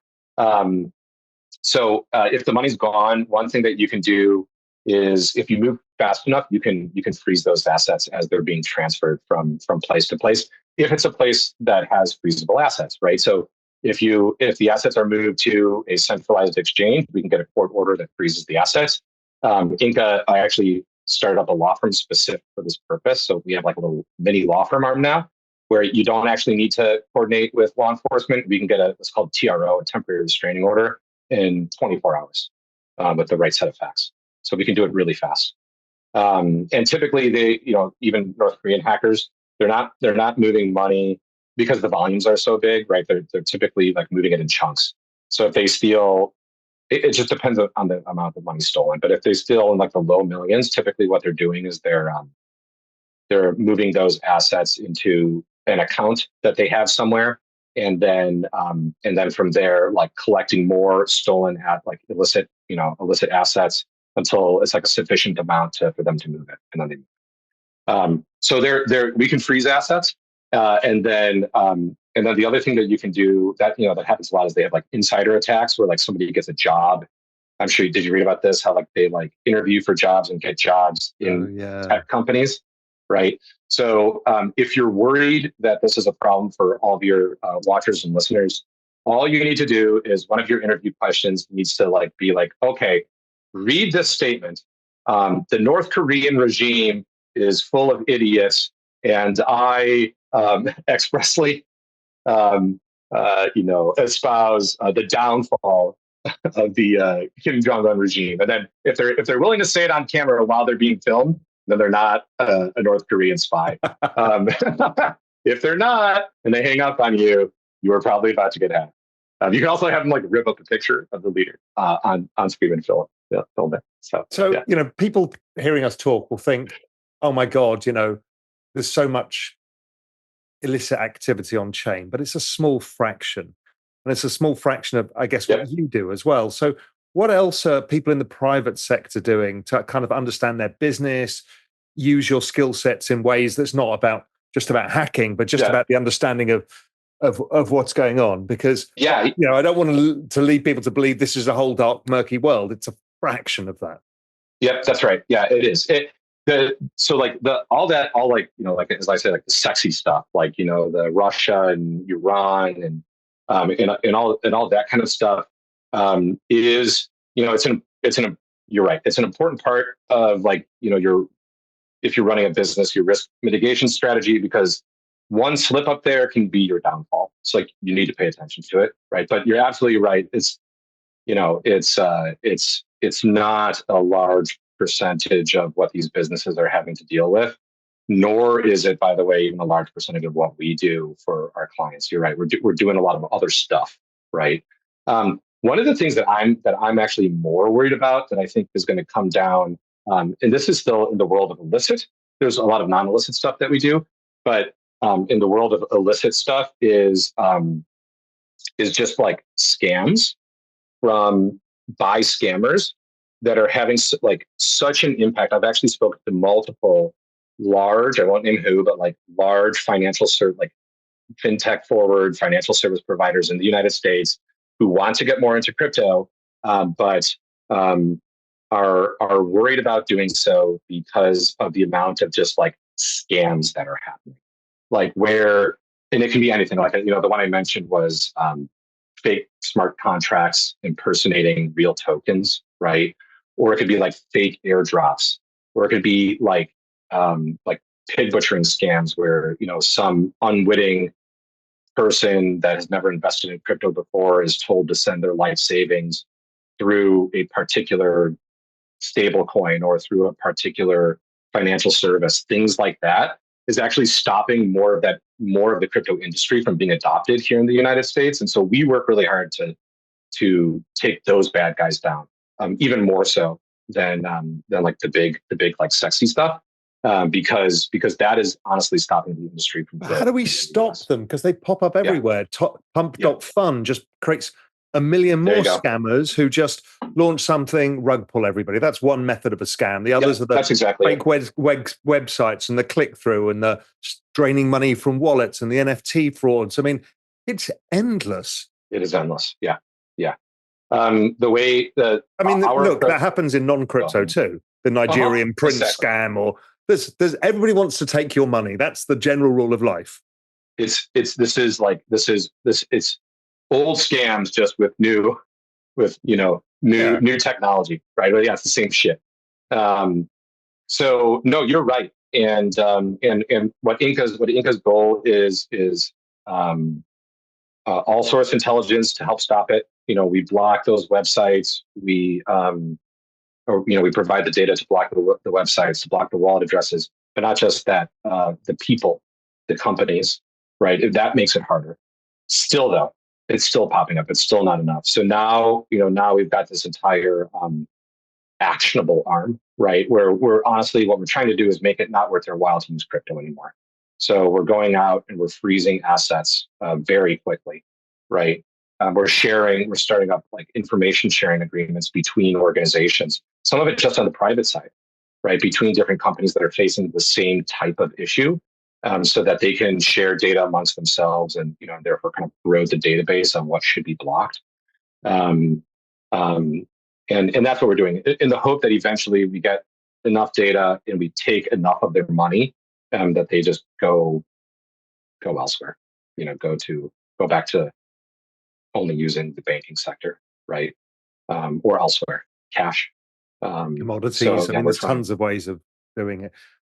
So if the money's gone, one thing that you can do is, if you move fast enough, you can freeze those assets as they're being transferred from place to place. If it's a place that has freezable assets, right? So if the assets are moved to a centralized exchange, we can get a court order that freezes the assets. Inca, I actually started up a law firm specific for this purpose. So we have like a little mini law firm arm now, where you don't actually need to coordinate with law enforcement. We can get what's called TRO, a temporary restraining order, in 24 hours with the right set of facts. So we can do it really fast. And typically, even North Korean hackers, they're not moving money because the volumes are so big, right? They're typically like moving it in chunks. So if they steal, it just depends on the amount of money stolen. But if they steal in like the low millions, typically what they're doing is they're moving those assets into an account that they have somewhere, and then from there, like collecting more stolen at like illicit assets until it's like a sufficient amount for them to move it, and then they move it. So we can freeze assets, and then the other thing that you can do that that happens a lot is they have like insider attacks where like somebody gets a job. I'm sure did you read about this? How like they like interview for jobs and get jobs in tech companies, right? So if you're worried that this is a problem for all of your watchers and listeners, all you need to do is one of your interview questions needs to like be like, okay, read this statement. The North Korean regime is full of idiots, and I expressly, espouse the downfall of the Kim Jong-un regime. And then if they're willing to say it on camera while they're being filmed, then they're not a North Korean spy. If they're not, and they hang up on you, you are probably about to get hacked. You can also have them like rip up a picture of the leader on screen and film it. So yeah. People hearing us talk will think, "Oh my God, there's so much illicit activity on chain," but it's a small fraction, and it's a small fraction of, I guess, what you do as well. So, what else are people in the private sector doing to kind of understand their business, use your skill sets in ways that's not just about hacking, but just about the understanding of what's going on? Because I don't want to lead people to believe this is a whole dark, murky world. It's a fraction of that. Yep, that's right. Yeah, it is. Like as I said, like the sexy stuff, like the Russia and Iran and all that kind of stuff is you're right. It's an important part of like if you're running a business, your risk mitigation strategy, because one slip up there can be your downfall. It's like you need to pay attention to it, right? But you're absolutely right. It's not a large percentage of what these businesses are having to deal with, nor is it, by the way, even a large percentage of what we do for our clients. You're right. We're doing a lot of other stuff, right? One of the things that I'm actually more worried about that I think is going to come down, and this is still in the world of illicit. There's a lot of non-illicit stuff that we do, but in the world of illicit stuff is just like scams by scammers that are having like such an impact. I've actually spoken to multiple large, I won't name who, but like large like fintech forward financial service providers in the United States who want to get more into crypto, but are worried about doing so because of the amount of just like scams that are happening. Like and it can be anything. Like the one I mentioned was fake smart contracts impersonating real tokens, right? Or it could be like fake airdrops, or it could be like pig butchering scams where some unwitting person that has never invested in crypto before is told to send their life savings through a particular stable coin or through a particular financial service. Things like that is actually stopping more of the crypto industry from being adopted here in the United States. And so we work really hard to take those bad guys down, even more so than like the big like sexy stuff. because that is honestly stopping the industry from growing. How do we stop them? Because they pop up everywhere. Pump.fun just creates a million more scammers who just launch something, rug pull everybody. That's one method of a scam. The others are the fake websites and the click-through and the draining money from wallets and the NFT frauds. I mean, it's endless. It is endless. Yeah. The way that look, that happens in non-crypto too. The Nigerian prince scam, or there's everybody wants to take your money. That's the general rule of life. It's old scams just with new technology, right? Well, yeah, it's the same shit. So no, you're right. And what Inca's goal is all source intelligence to help stop it. We block those websites. We provide the data to block the websites, to block the wallet addresses, but not just that. The people, the companies, right? That makes it harder. Still, though, it's still popping up. It's still not enough. So now we've got this entire actionable arm, right? Where we're honestly, what we're trying to do is make it not worth their while to use crypto anymore. So we're going out and we're freezing assets very quickly, right? We're starting up like information sharing agreements between organizations. Some of it just on the private side, right? Between different companies that are facing the same type of issue, so that they can share data amongst themselves and therefore kind of grow the database on what should be blocked. And that's what we're doing in the hope that eventually we get enough data and we take enough of their money that they just go elsewhere, go back to only using the banking sector, right? Or elsewhere, cash. Commodities. There's tons of ways of doing it.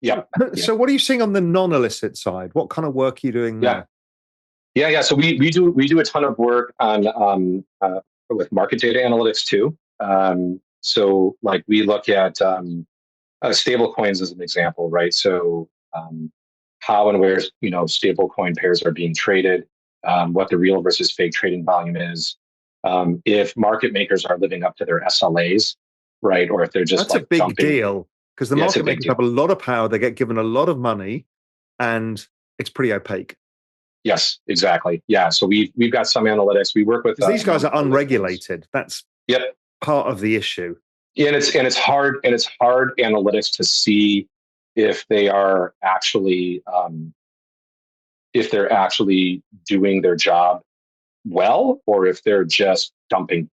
Yeah. So what are you seeing on the non-illicit side? What kind of work are you doing there? Yeah. So we do a ton of work on with market data analytics too. So like we look at stablecoins as an example, right? So how and where stablecoin pairs are being traded, what the real versus fake trading volume is, if market makers are living up to their SLAs, right? Or if they're just a big deal. Because the market makers have a lot of power, they get given a lot of money, and it's pretty opaque. Yes, exactly. Yeah, so we've got some analytics. We work with these guys are unregulated. That's part of the issue. And it's hard analytics to see if they are actually doing their job well, or if they're just dumping,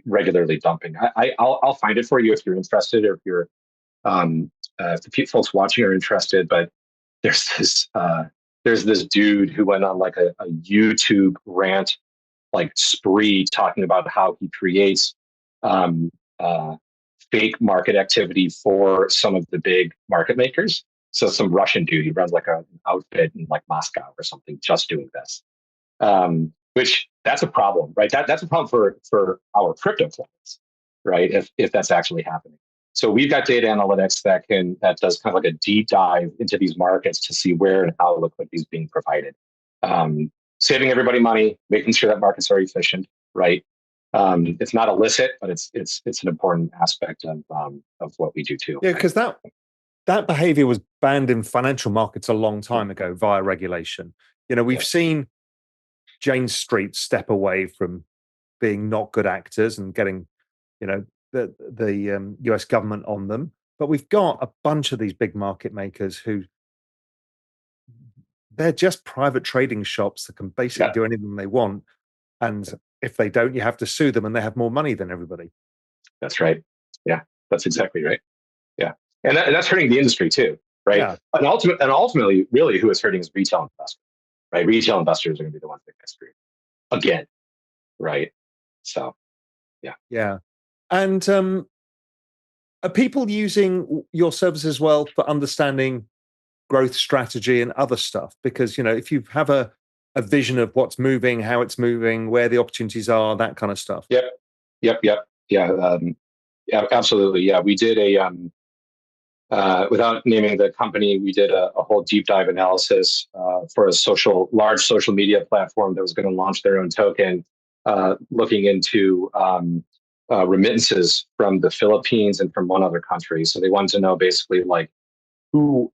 regularly dumping. I'll find it for you if you're interested, or if you're if the folks watching are interested. But there's this dude who went on like a YouTube rant, like spree, talking about how he creates fake market activity for some of the big market makers. So some Russian dude, he runs like an outfit in like Moscow or something, just doing this. Which that's a problem, right? That's a problem for our crypto clients, right? If that's actually happening. So we've got data analytics that does kind of like a deep dive into these markets to see where and how liquidity is being provided, saving everybody money, making sure that markets are efficient, right? It's not illicit, but it's an important aspect of what we do too. Yeah, because that behavior was banned in financial markets a long time ago via regulation. We've seen Jane Street step away from being not good actors and getting, the US government on them. But we've got a bunch of these big market makers who they're just private trading shops that can basically do anything they want. And if they don't, you have to sue them, and they have more money than everybody. That's right. Yeah, that's exactly right. Yeah. And that's hurting the industry too, right? Yeah. And ultimately, really, who is hurting is retail investors, right? Retail investors are going to be the ones that get screwed again, right? So, yeah. Yeah. And are people using your service as well for understanding growth strategy and other stuff? Because, if you have a vision of what's moving, how it's moving, where the opportunities are, that kind of stuff. Yep. Yeah, absolutely. Yeah, we did without naming the company, we did a whole deep dive analysis for a large social media platform that was going to launch their own token, looking into remittances from the Philippines and from one other country. So they wanted to know basically like who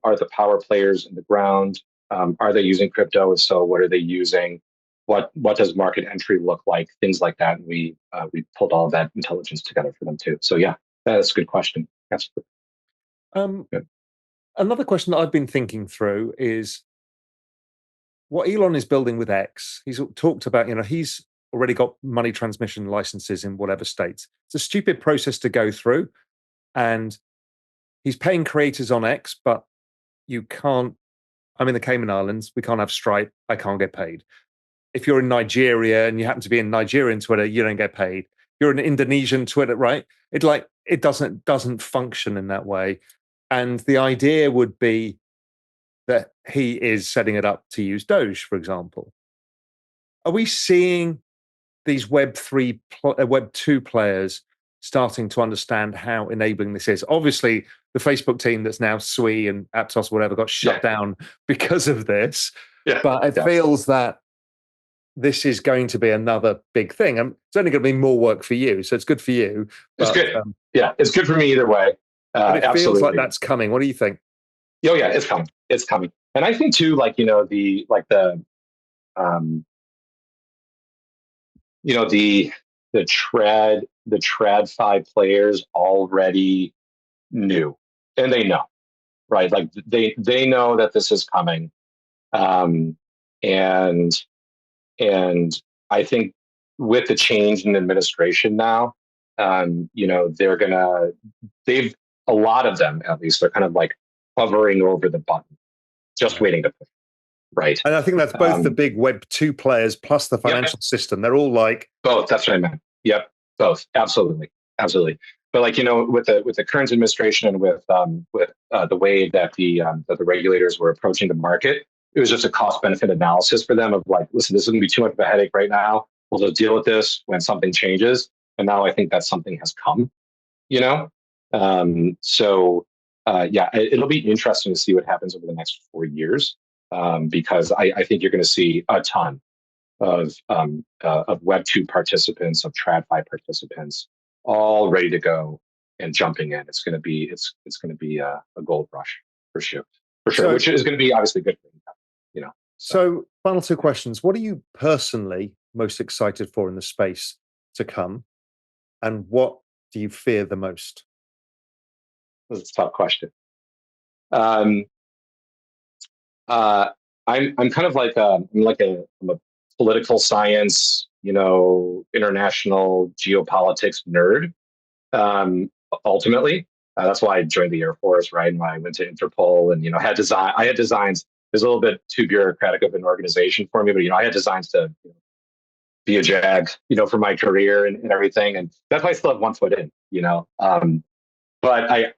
are the power players in the ground? Are they using crypto? If so, what are they using? What does market entry look like? Things like that. And we pulled all of that intelligence together for them too. So yeah, that's a good question. Absolutely. Good. Another question that I've been thinking through is what Elon is building with X. He's talked about, he's already got money transmission licenses in whatever states. It's a stupid process to go through, and he's paying creators on X, but you can't. I'm in the Cayman Islands. We can't have Stripe. I can't get paid. If you're in Nigeria and you happen to be in Nigerian Twitter, you don't get paid. You're an Indonesian Twitter, right? It doesn't function in that way. And the idea would be that he is setting it up to use Doge, for example. Are we seeing these Web 2 players starting to understand how enabling this is? Obviously, the Facebook team that's now Sui and Aptos, whatever, got shut down because of this. Yeah. But it feels that this is going to be another big thing. It's only going to be more work for you, so it's good for you. It's good. It's good for me either way. But it feels like that's coming. What do you think? Oh yeah, it's coming. It's coming. And I think too, the TradFi players already knew, and they know, right? Like they know that this is coming, and I think with the change in administration now, a lot of them at least, they're kind of like hovering over the button, just waiting to push. Right. And I think that's both the big Web 2 players plus the financial system. They're all like both. That's what I meant. Yep. Both. Absolutely. Absolutely. But with the current administration and with the way that the regulators were approaching the market, it was just a cost benefit analysis for them of like, listen, this is going to be too much of a headache right now. We'll just deal with this when something changes. And now I think that something has come, it'll be interesting to see what happens over the next 4 years. Because I think you're going to see a ton of Web 2 participants, of TradFi participants, all ready to go and jumping in. It's going to be a gold rush for sure, so, which is going to be obviously good for them, So, final two questions: what are you personally most excited for in the space to come, and what do you fear the most? That's a tough question. I'm kind of like I'm a political science, international geopolitics nerd. Ultimately, that's why I joined the Air Force, right? And why I went to Interpol, and I had designs. It was a little bit too bureaucratic of an organization for me, but I had designs to be a JAG, for my career and everything, and that's why I still have one foot in, But I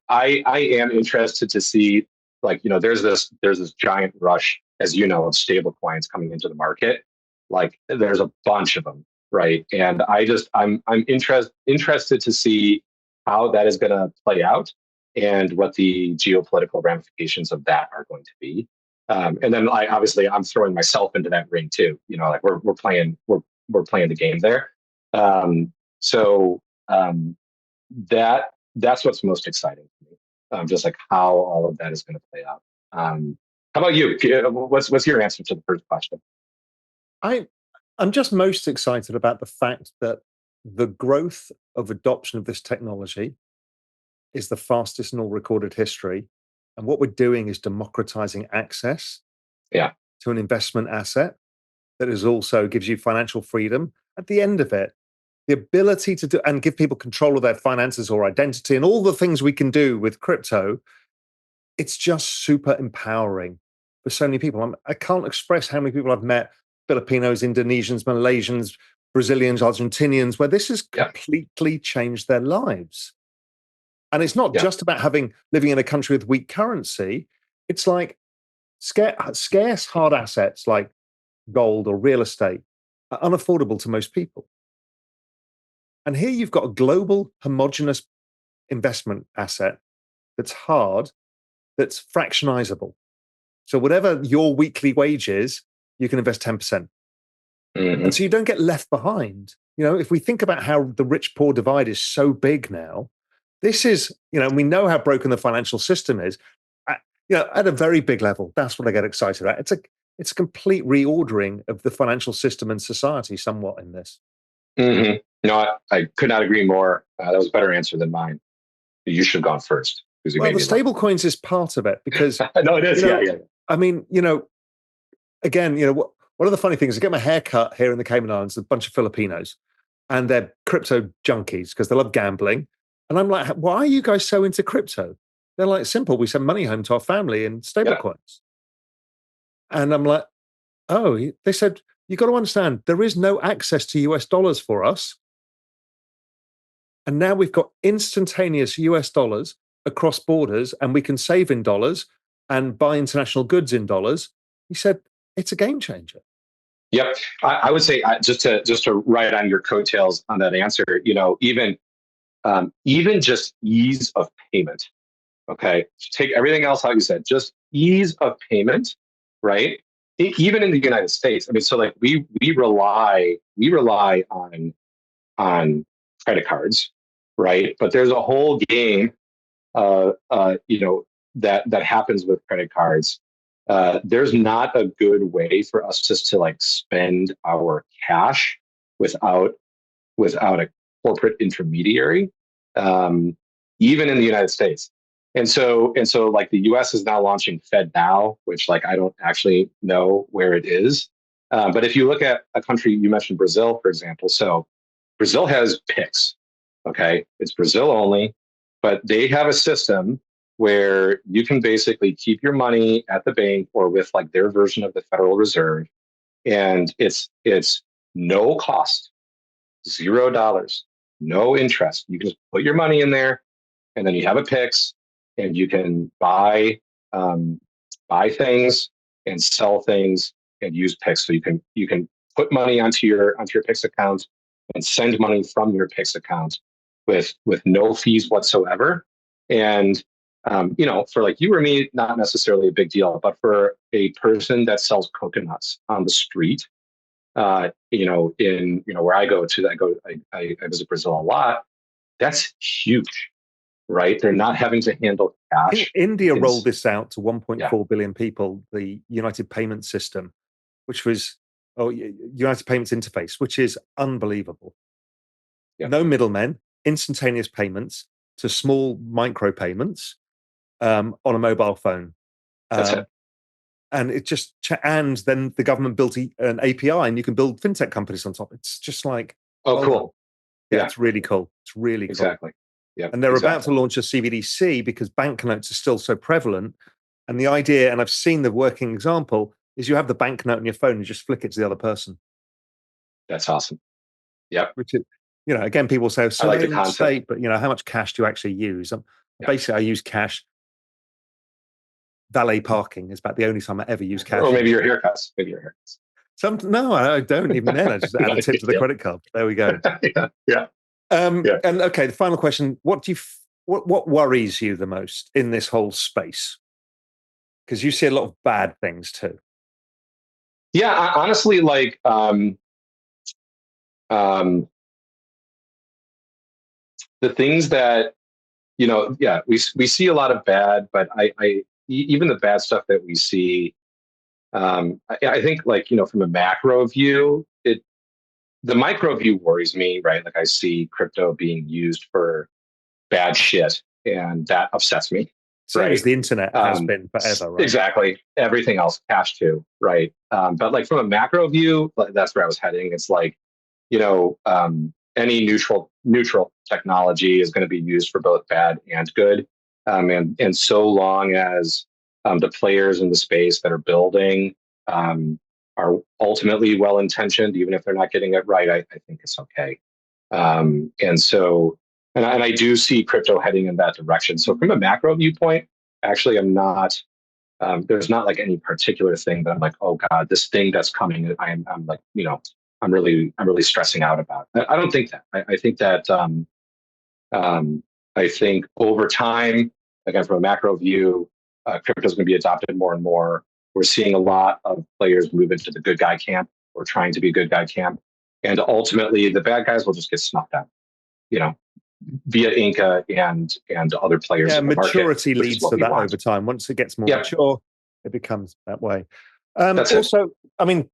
am interested to see, there's this giant rush, as you know, of stable coins coming into the market. Like there's a bunch of them, right? And I'm interested to see how that is going to play out and what the geopolitical ramifications of that are going to be. And then I'm throwing myself into that ring too. We're playing the game there. That's what's most exciting to me. Just like how all of that is going to play out. How about you? What's your answer to the first question? I'm just most excited about the fact that the growth of adoption of this technology is the fastest in all recorded history. And what we're doing is democratizing access to an investment asset that is also gives you financial freedom. At the end of it, the ability to do and give people control of their finances or identity and all the things we can do with crypto, it's just super empowering for so many people. I can't express how many people I've met, Filipinos, Indonesians, Malaysians, Brazilians, Argentinians, where this has completely changed their lives. And it's not just about living in a country with weak currency. It's like scarce hard assets like gold or real estate are unaffordable to most people. And here you've got a global homogenous investment asset that's hard, that's fractionizable. So whatever your weekly wage is, you can invest 10%. Mm-hmm. And so you don't get left behind. If we think about how the rich-poor divide is so big now, this is, we know how broken the financial system is. At a very big level, that's what I get excited about. It's a complete reordering of the financial system and society somewhat in this. Mm-hmm. No, I could not agree more. That was a better answer than mine. You should have gone first. Well, the stablecoins is part of it because no, it is. Yeah. I mean, again, one of the funny things is I get my hair cut here in the Cayman Islands, a bunch of Filipinos, and they're crypto junkies because they love gambling. And I'm like, why are you guys so into crypto? They're like, simple. We send money home to our family in stablecoins. And I'm like, oh, they said, you got to understand, there is no access to US dollars for us. And now we've got instantaneous US dollars across borders, and we can save in dollars and buy international goods in dollars. He said, it's a game changer. Yep. I would say just to ride on your coattails on that answer, even just ease of payment. Okay. Take everything else out you said, just ease of payment, right? Even in the United States. I mean, so like we rely on credit cards, right? But there's a whole game, that happens with credit cards. There's not a good way for us just to like spend our cash without a corporate intermediary, even in the United States. And so like the US is now launching FedNow, which like I don't actually know where it is. But if you look at a country, you mentioned Brazil, for example. So Brazil has PIX. Okay. It's Brazil only, but they have a system where you can basically keep your money at the bank or with like their version of the Federal Reserve. And it's no cost, $0, no interest. You can just put your money in there and then you have a PIX and you can buy things and sell things and use PIX. So you can put money onto your PIX account and send money from your PIX account with no fees whatsoever. And for like you or me, not necessarily a big deal, but for a person that sells coconuts on the street, in where I go to, I visit Brazil a lot. That's huge, right? They're not having to handle cash. India rolled this out to 1.4 billion people, the United Payments System, which was United Payments Interface, which is unbelievable. Yep. No middlemen, instantaneous payments to small micro payments on a mobile phone. That's it. And it just, and then the government built an API and you can build fintech companies on top. It's just like, cool. Yeah, it's really cool. It's really cool. Exactly. Yep, and they're about to launch a CBDC because banknotes are still so prevalent. And the idea, and I've seen the working example, is you have the banknote on your phone and just flick it to the other person. That's awesome. Yep. Which is, again, people say, I like the concept. but how much cash do you actually use? Basically, I use cash. Valet parking is about the only time I ever use cash. Or maybe your haircuts. No, I don't. Even then, I just add a tip to the credit card. There we go. Yeah. And okay, the final question: what worries you the most in this whole space? Because you see a lot of bad things too. Yeah, honestly, like the things that we see a lot of bad, but I even the bad stuff that we see, I think like from a macro view, the micro view worries me, right? Like I see crypto being used for bad shit, and that upsets me. Same as the internet has been forever, right? Exactly. Everything else, cash too, right? But like from a macro view, that's where I was heading. It's like, any neutral technology is going to be used for both bad and good. And so long as the players in the space that are building are ultimately well-intentioned, even if they're not getting it right, I think it's okay. And I do see crypto heading in that direction. So from a macro viewpoint, actually, I'm not. There's not like any particular thing that I'm like, oh God, this thing that's coming. I'm like, I'm really stressing out about. I don't think that. I think that. I think over time, again, from a macro view, crypto is going to be adopted more and more. We're seeing a lot of players move into the good guy camp or trying to be good guy camp, and ultimately, the bad guys will just get snuffed out. via Inca and other players in the market. Maturity leads to that over time. Once it gets more mature, it becomes that way. Also, I mean,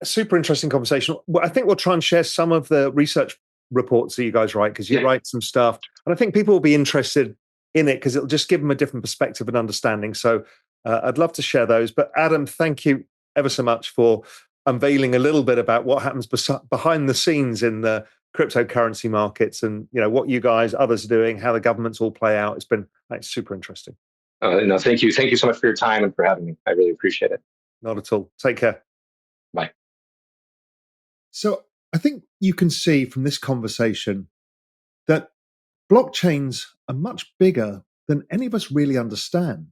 a super interesting conversation. I think we'll try and share some of the research reports that you guys write, because you write some stuff, and I think people will be interested in it because it'll just give them a different perspective and understanding. So I'd love to share those. But Adam, thank you ever so much for unveiling a little bit about what happens behind the scenes in the cryptocurrency markets, and what you guys, others are doing, how the governments all play out. It's been super interesting. No, thank you. Thank you so much for your time and for having me. I really appreciate it. Not at all. Take care. Bye. So I think you can see from this conversation that blockchains are much bigger than any of us really understand.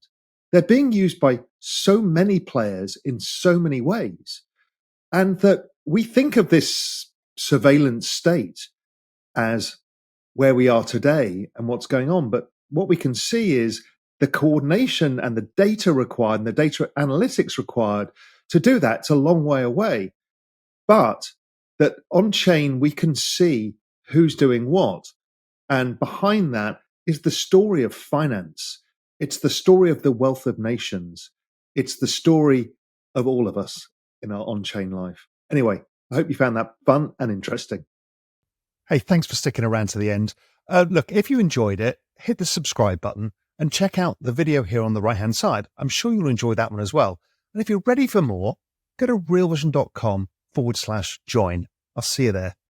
They're being used by so many players in so many ways, and that we think of this surveillance state as where we are today and what's going on. But what we can see is the coordination and the data required and the data analytics required to do that. It's a long way away. But that on chain, we can see who's doing what. And behind that is the story of finance. It's the story of the wealth of nations. It's the story of all of us in our on-chain life. Anyway, I hope you found that fun and interesting. Hey, thanks for sticking around to the end. Look, if you enjoyed it, hit the subscribe button and check out the video here on the right-hand side. I'm sure you'll enjoy that one as well. And if you're ready for more, go to realvision.com/join. I'll see you there.